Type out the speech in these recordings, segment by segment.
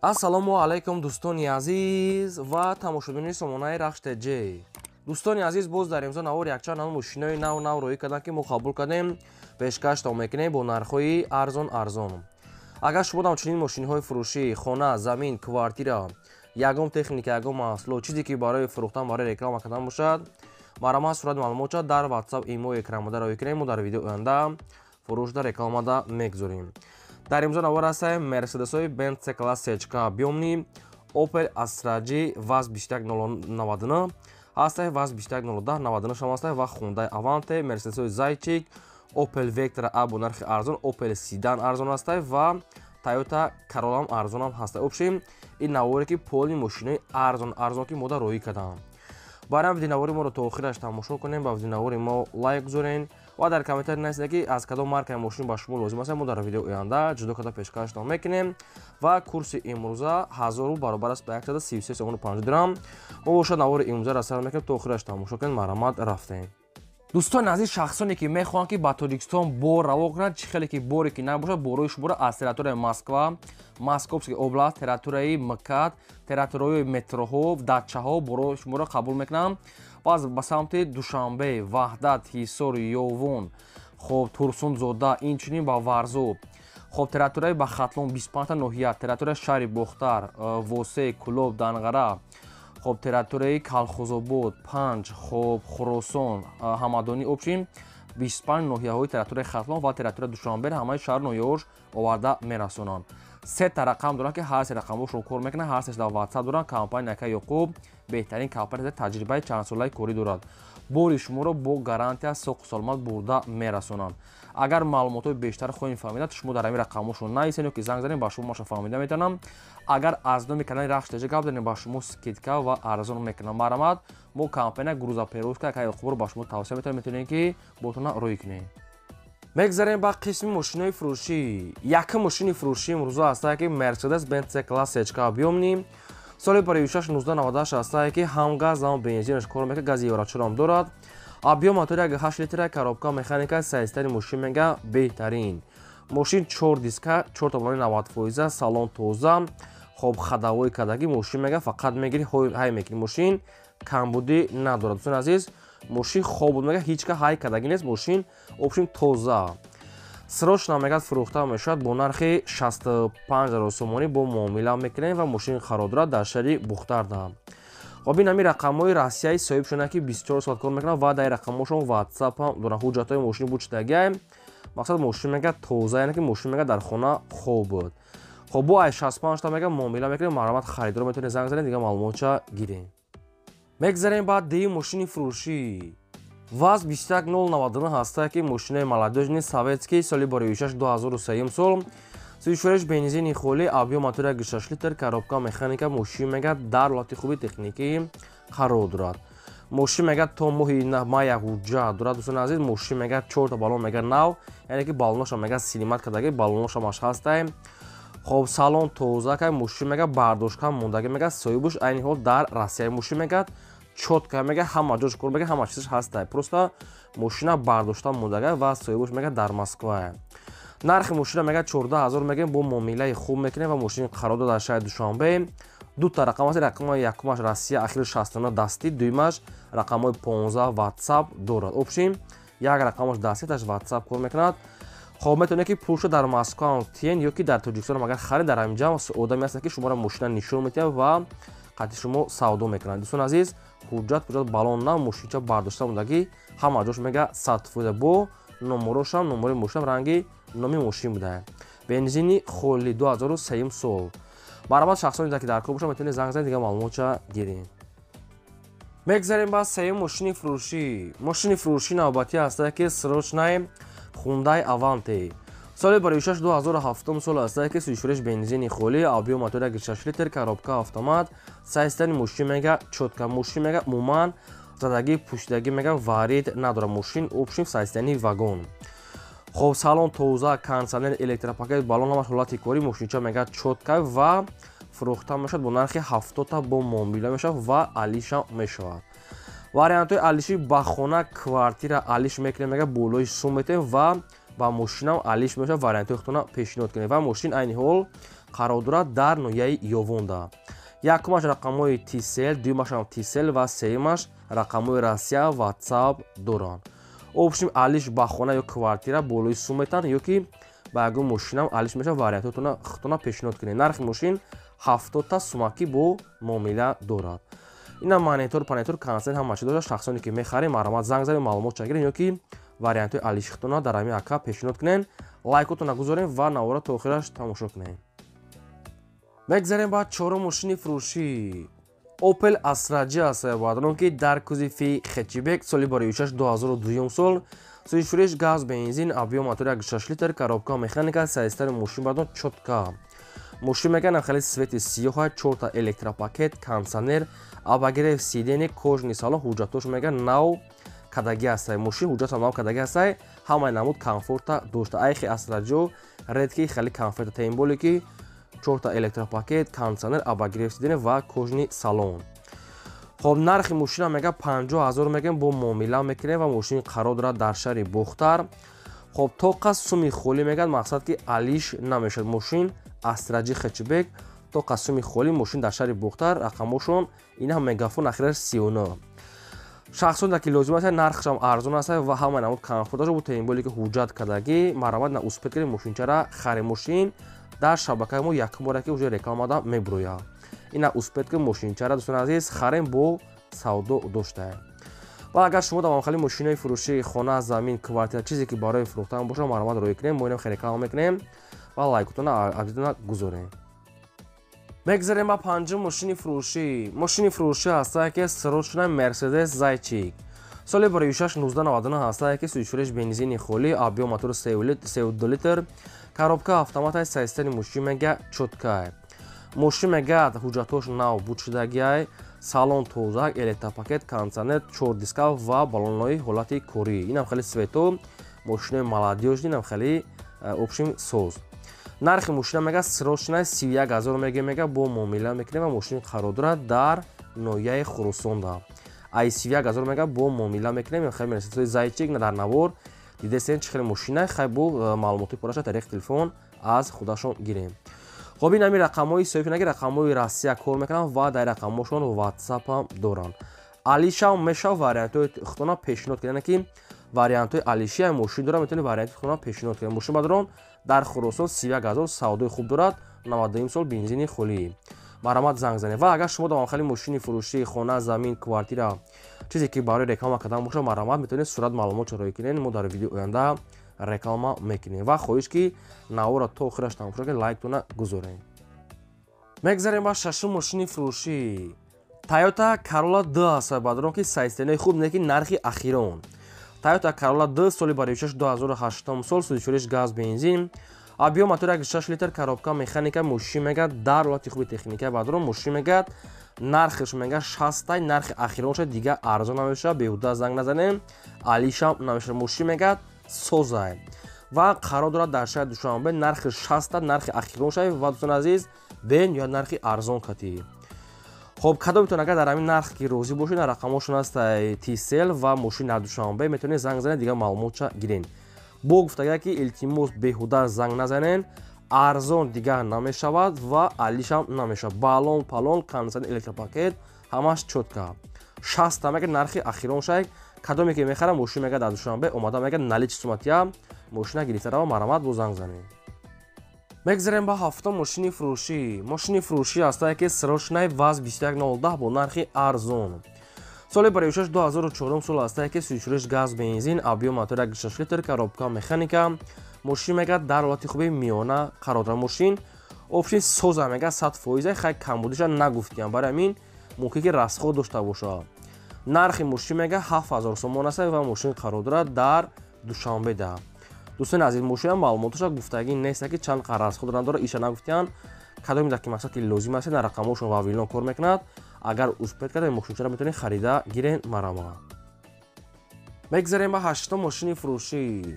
ассалому алайкум дӯстони азиз ва тамошобини сомонаи рахш J. дӯстони азиз, боз дар имзо навор якчанд мошинои нав роӣ кардем ки мо қабул кардем пешкаштон мекунем бо нархҳои арзон. агар шумо дам чунин мошинҳои фурӯшӣ хона, замин, квартира, ягон техника, ягон маҳсулот, чизе ки барои фурӯхтан, барои реклама кардан бошад, маромад сурати маълумота дар WhatsApp имо экранмода роӣ кунем. мо дар видео оянда фурӯшда рекламада мегузорем. дар имзо навор ҳастем мерседесҳои Benz C-Class сечка биёмни Opel Astra G VAZ 21099 ҳастем, VAZ 21099 шам ҳастем ва Hyundai Avante, мерседесҳои Zaychik, Opel Vectra A бо нархи арзон, Opel Sedan арзон ҳастем ва Toyota Corolla арзон ҳам ҳастем. обшим ин наворе ки поли мошинои арзон ки мо дар роӣ кардам. барам видеонавори моро то охираш тамошо кунем, ба видеонавори мо лайк гузорен ва дар комментари нависед ки аз кадом маркаи мошин ба шумо лозим аст. мо дар видео оянда ҷудо карда пешкаштон мекунем ва курси имрӯза 1000 баробар аст ба 133.50 дирам. мо бошад навори имрӯзаро сар мекунем, то охираш тамошо кунем. маромад рафтем. дӯстони азиз, шахсоне ки мехоҳанд ки ба Тоҷикистон бор раво кунанд, чӣ хеле ки боре ки набошад, борои шуморо аз территорияи Москва, Московский област, территорияи МКАД, территорияи метроҳо, датчаҳо борои шуморо қабул мекунам. баъз ба самти Душанбе, Ваҳдат, Ҳисор, Ёвон, хоб Турсунзода, инчунин ба Варзо, хоб территорияи ба Хатлон 25 ноҳия, территорияи шаҳри Бохтар, Восе, Кулоб, Данғара, хоб территорияи Калхозобод, Панҷ, хоб Хуросон, Ҳамадонӣ, обшим 25 ноҳияҳои территорияи Хатлон ва территорияи Душанбе ҳамаи шаҳр ноҳияҳош оварда мерасонанд. сета рақам доранд ки ҳар се рақамҳошон кор мекунанд. ҳар сеш дар WhatsApp доранд. компания Накаи Ёқуб беҳтарин компания, таҷрибаи чандсолаи корӣ дорад. бори шуморо бо гарантия соқу саломат бурда мерасонанд. агар маълумотои бештар хоҳем фаҳмида, шумо дар ҳамин рақамҳошон нависед ё ки занг занед, ба шумо маша фаҳмида метавонам. агар аз номи канали Рахш J гап дорем, ба шумо скидка ва арзон мекунам. маромад мо компания грузоперевозка Накаи Ёқубро ба шумо тавсия метавонем, метавонем ки ботона рӯй кунем. мегзарем ба қисми мошинои фурӯшӣ. якум мошини фурӯшӣ имрӯза ҳастае ки Mercedes Benz C-Class сечка биёмни соли 1998 ҳастае ки ҳам газ ҳам бензинаш кор мекунад, гази еврочорам дорад. объем мотори 8 литра, коробка механика, сайзтари мошин мега беҳтарин. мошин 4 диска, 4.90%, салон тоза, хоб хадавои кадаги мошин мега фақат мегири ҳай мекунӣ. мошин камбудӣ надорад. дӯстони азиз, мошин хобуд мега ҳичка ҳай кадаги нест. мошин обшим тоза. срочна мегад фурӯхта мешавад бо нархи 65,000 сомонӣ бо муомила мекунем ва мошин қарор дорад дар шаҳри Бухтарда. хоб ин ҳамин рақамҳои Россияи соҳиб шуда ки 24 соат кор мекунанд ва дар рақамҳошон WhatsApp ҳам доранд. ҳуҷҷатҳои мошин бучдагия мақсад мошин мега тоза, яъне ки мошин мега дар хона хоб буд. хоб бо ай 65 та мега муомила мекунем. маромад харидор метавонед занг занед, дига маълумотша гирем. мегзарем ба деюм мошини фурӯшӣ. VAZ 21099 ҳастае ки мошинаи молодежни советский соли 2006-2003 сол. 34 бензини холӣ, объем мотори 6 литр, коробка механика, мошин мега дар ҳолати хуби техникӣ қарор дорад. мошин мега то моҳи мая ҳуҷҷат дорад. дӯстони азиз, мошин мега 4 та балон мега нав, яъне ки балоноша мега силимат кардаги балоноша маш ҳастае. хоб салон тоза кай, мошин мега бардошткам мондаги мега соҳибуш айни ҳол дар Россия мошин мега чотка мега ҳама ҷош кор мега, ҳама чизаш ҳастае. просто мошина бардошта мондага ва соҳибуш мега дар Москва. нархи мошина мега 14000 мегем бо муомилаи хуб мекунем ва мошин қарор дорад дар шаҳри Душанбе. ду та рақам аст. рақамҳои якумаш Россия ахири 69 дастӣ, дуюмаш рақамҳои 15 WhatsApp дорад. обшим як рақамаш даститаш WhatsApp кор мекунад. хоб метавонед ки пулша дар Москва тиен ё ки дар Тоҷикистон агар харид дар ҳаминҷа одаме ҳастанд ки шуморо мошина нишон медиҳанд ва қатъи шумо савдо мекунанд. дӯстони азиз, ҳуҷҷат балон нав, мошинча бардошта мондаги ҳама ҷош мега сатфуда бо номерошам, номери мошинам ранги номи мошин будае. бензини холӣ 2003 сол. маромад шахсоне ки дар кор бошанд метавонед занг занед, дига маълумотша гирем. мегзарем ба сеюм мошини фурӯшӣ. мошини фурӯшӣ навбатӣ ҳастае ки срочнаи Hyundai Avante соли 2006-2007 сол ҳастае ки 34 бензини холӣ, объем мотори 6 литр, коробка автомат, сайзтари мошин мега чотка, мошин мега умуман задаги пӯшидаги мега варид надорад. мошин обшим сайзтани вагон. хоб салон тоза, кондитсионер, электропакет, балон ҳамаш ҳолати корӣ, мошинча мега чотка ва фурӯхта мешавад бо нархи 70 та бо муомила мешавад ва алиша мешавад. вариантҳои алиши ба хона, квартира алиш мекунем мега болои сум метавонем ва ба мошинам алиш мешавад. вариантҳои худтона пешниҳод кунем ва мошин айни ҳол қарор дорад дар ноҳияи Ёвонда. Якумаш рақамҳои Тисел, дуюмаш ҳам Тисел ва сеюмаш рақамҳои Россия WhatsApp доранд. Обшим алиш ба хона ё квартира болои сум метан ё ки ба ягон мошинам алиш меша вариантотона хутона пешниҳод кунед. Нархи мошин 70 та сумакӣ бо муомила дорад. Ина монитор, панитор, консент ҳама чиз дорад. Шахсоне ки мехарем маромад занг занед маълумот чагирен ё ки вариантои алиши хутона дар ҳамин аккаунт пешниҳод кунед. Лайкотона гузорем ва навора то охираш тамошо кунед. мегзарем ба чорум мошини фурӯшӣ. Opel Astra J аст баъд ки дар кузифи Хечибек соли барои 2002 сол сӯишфуреш газ бензин объем мотори 1.6 литр коробка механика сайстари мошин баъд чотка. Мошин меган хали свети сиёҳа 4 та электропакет кондиционер абагирев сидени кожни салон ҳуҷҷатош меган нав кадаги аст. Мошин ҳуҷҷата нав кадаги аст. ҳамаи намуд комфорта дошта. Айхи Astra J редки хали комфорта темболи ки 4 та электропакет, кондиционер, абагирев сидени ва кожни салон. Хоб нархи мошина мега 50000 мегем бо муомила мекунем ва мошин қарор дорад дар шаҳри Бухтар. Хоб тоқа суми холӣ мегад мақсад ки алиш намешад. Мошин Astra J Хечибек тоқа суми холӣ мошин дар шаҳри Бухтар рақамошон ина мегафон ахираш 39. шахсоне ки лозим аст нархшам арзон аст ва ҳама намуд комфорт дошта бо темболи ки ҳуҷҷат кадаги маромад на успет кунем мошинчара хари мошин дар шабакаи мо якум бораки уже рекламада мебурояд. ина успет ки мошинчара дӯстони азиз харем бо савдо дошта. ва агар шумо давом хали мошинаи фурӯшии хона, замин, квартира чизе ки барои фурӯхтан боша маромад роӣ кунем, мо инам реклама мекунем ва лайкотона абидона гузорем. мегзарем ба панҷум мошини фурӯшӣ. Мошини фурӯшӣ ҳастае ки срочная Mercedes Zaychik. соли барои 1999 ҳастае ки сӯишфуреш бензини холӣ, объем мотори 3.2 литр, коробка автомата сайстани мошин мега чотка. Мошин мега ҳуҷҷатош нав буд шудагиай, салон тоза, электропакет, кондиционер, 4 диска ва баллонҳои ҳолати корӣ. Инам хеле свето, мошинаи молодёжни, инам хеле обшим соз. нархи мошина мега срочная 31000 мега бо муомила мекунем ва мошин қарор дорад дар ноҳияи Хурусонда. ай 31000 мега бо муомила мекунем. ин хеле Mercedes Zaychik дар навор дидесен чӣ хеле мошина хай бо маълумоти пураша тариқи телефон аз худашон гирем. хоб ин ҳамин рақамҳои соҳибинаги рақамҳои Россия кор мекунанд ва дар рақамҳошон WhatsApp ҳам доранд. алишам меша вариантҳои хутона пешниҳод кунанд ки вариантҳои алишия мошин дорад метавонед варианти хутона пешниҳод кунед. мошин бадрон дар Хуросон 31000 савдои хуб дорад 92 сол бензини холӣ. маромад занг занед. ва агар шумо давомхали мошини фурӯшии хона, замин, квартира чизе ки барои реклама кардан боша маромад метавонед сурат маълумот роӣ кунед. мо дар видео оянда реклама мекунем ва хоҳиш ки навора то охираш тамошо кунед, лайктона гузорем. мегзарем ба шашум мошини фурӯшӣ. Toyota Corolla D аст баъд ки сайстанои хуб неки нархи ахирон. Toyota Corolla D соли барои 2008 сол сӯишфуреш газ бензин, объем мотори 1.6 литр, коробка механика, мошин мега дар ҳолати хуби техника баъд мошин мега нархш мега 60 нархи ахирон шуд дига арзон намеша, беҳуда занг назанем, алишам намеша. мошин мега созай ва қарор дорад дар шаҳри Душанбе. нархи 60 нархи ахирон шуд ва дӯстони азиз бен ё нархи арзон кати. хоб кадомитон агар дар ҳамин нарх ки розӣ бошед рақамошон аст Тисел ва мошин дар Душанбе метавонед занг занед дига маълумотша гирен. бо гуфтага ки илтимос беҳуда занг назанен, арзон дига намешавад ва алишам намешавад. балон, палон, кондиционер, электропакет ҳамаш чотка. 60 мега нархи ахирон шуд. кадоме ки мехарам мошин мега дар Душанбе омада мега наличи суматия мошина гирифта рава маромад бо занг занед. мегзарем ба ҳафтум мошини фурӯшӣ. мошини фурӯшӣ ҳастае ки срочная ВАЗ 2110 бо нархи арзон. соли барои 2004 сол ҳастае ки сӯишфуреш газ бензин, объем мотори 1.6 литр, коробка механика, мошин мега дар ҳолати хуби миёна қарор дорад. мошин обшин соза мега 100%, хай камбудиша нагуфтиям, барои ҳамин мумкин ки расход дошта бошад. нархи мошин мега 7000 сомон аст ва мошин қарор дорад дар Душанбеда. дӯстони азиз, мошина маълумоташа гуфтагӣ нест ки чанд қадр расход надорад, иша нагуфтиян. кадоми дар ки мақсад ки лозим аст дар рақамошон ва вилон кор мекунад. агар успет карда мошинчара метавонед харида гирен маромад. мегзарем ба ҳаштум мошини фурӯшӣ.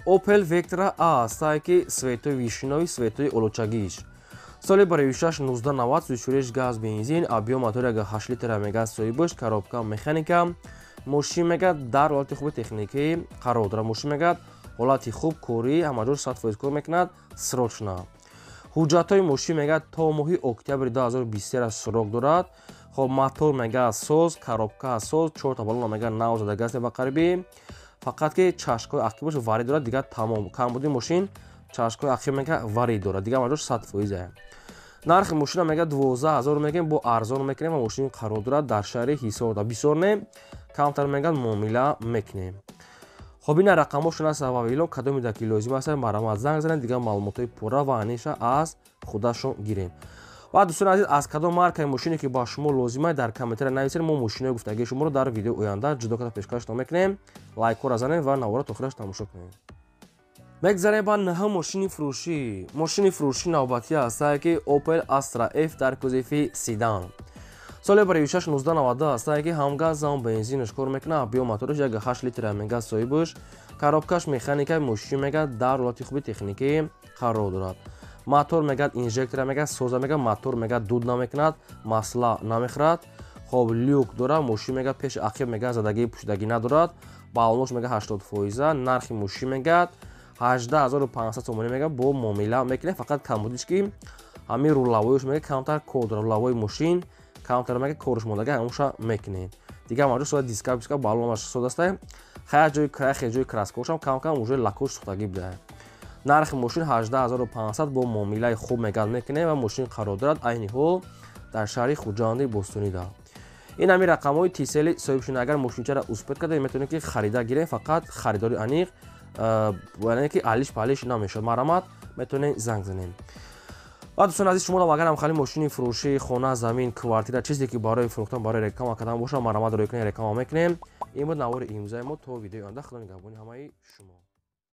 Opel Vectra A астае ки светои вишинови светои олучагиш. соли барои 1990 сӯишфуреш газ бензин, объем мотори 1.8 литр мега соҳибаш, коробка механика, мошин мега дар ҳолати хуби техникӣ қарор дорад. мошин мега ҳолати хуб корӣ ҳамаҷор 100% кор мекунад, срочна. ҳуҷҷатҳои мошин мегӯяд то моҳи октябри 2023 сурок дорад. хоб мотор мегӯяд соз, коробка соз, 4 та баллон мегӯяд нав задагааст ба қарибӣ. фақат ки чашкҳои ақибаш варӣ дорад, дигар тамом. камбуди мошин чашкҳои ақиб мегӯяд варӣ дорад, дигар маҷош 100%. нархи мошина мегӯяд 12000 мегӯем, бо арзон мекунем ва мошин қарор дорад дар шаҳри Ҳисорда. Бисёр не камтар мегӯяд муомила мекунем. хоб ина рақамҳошон аст ва илон кадоме ки лозим аст маромат занг занед, дигар маълумотои пурра ва аниша аз худашон гирем. ва дӯстони азиз, аз кадом маркаи мошине ки ба шумо лозим аст дар комментария нависед. мо мошинои гуфтагии шуморо дар видеои оянда ҷудо карда пешкаш мекунем. Лайкҳоро занед ва навора то охираш тамошо кунед. мегзарем ба наҳа мошини фурӯшӣ. мошини фурӯшӣ навбатӣ астае ки Opel Astra F дар кузифи седан. соли барои 1692 астае ки ҳамгаз ҳам бензинаш кор мекунад. биомотораш 1.8 литр мегаз соҳибуш. коробкаш механикаи мошин мегӯяд дар ҳолати хуби техникӣ қарор дорад. мотор мегӯяд инжектора мегӯяд соза мегӯяд мотор мегӯяд дуд намекунад, масъала намехӯрад. хоб люк дорад. мошин мегӯяд пеши ақиб мегӯяд задагии пӯшидагӣ надорад. баллонош мегӯяд 80%. нархи мошин мегӯяд 18500 сомонӣ мегӯяд, бо муомила мекунем. фақат камбудиш ки ҳамин рулавоиш мегӯяд камтар кор дорад. рулавои мошин камтар мегӯяд корш мондагӣ ҳамоша мекунем. дигар маҷош сода дискаф баллонаш содастае. хая ҷои крахе ҷои краскошам кам уже лакош сӯхтагӣ будае. нархи мошин 18500 бо муомилаи хуб мегӯяд мекунем ва мошин қарор дорад айни ҳол дар шаҳри хуҷанди бостонида. ин ҳамин рақамҳои тисели соҳибшон. агар мошинчаро успет карда метавонем ки харида гирем. фақат харидори аниқ яъне ки алиш палиш намешавад. маромат метавонем занг занем. ва дӯстони азиз, шумо агар ҳам хали мошини фурӯшӣ, хона, замин, квартира, чизе ки барои фурӯхтан, барои реклама кардан боша, маромат рӯй кунем, реклама мекунем. ин буд навори имрӯзаи мо. то видеои оянда худо нигаҳбони ҳамаи шумо.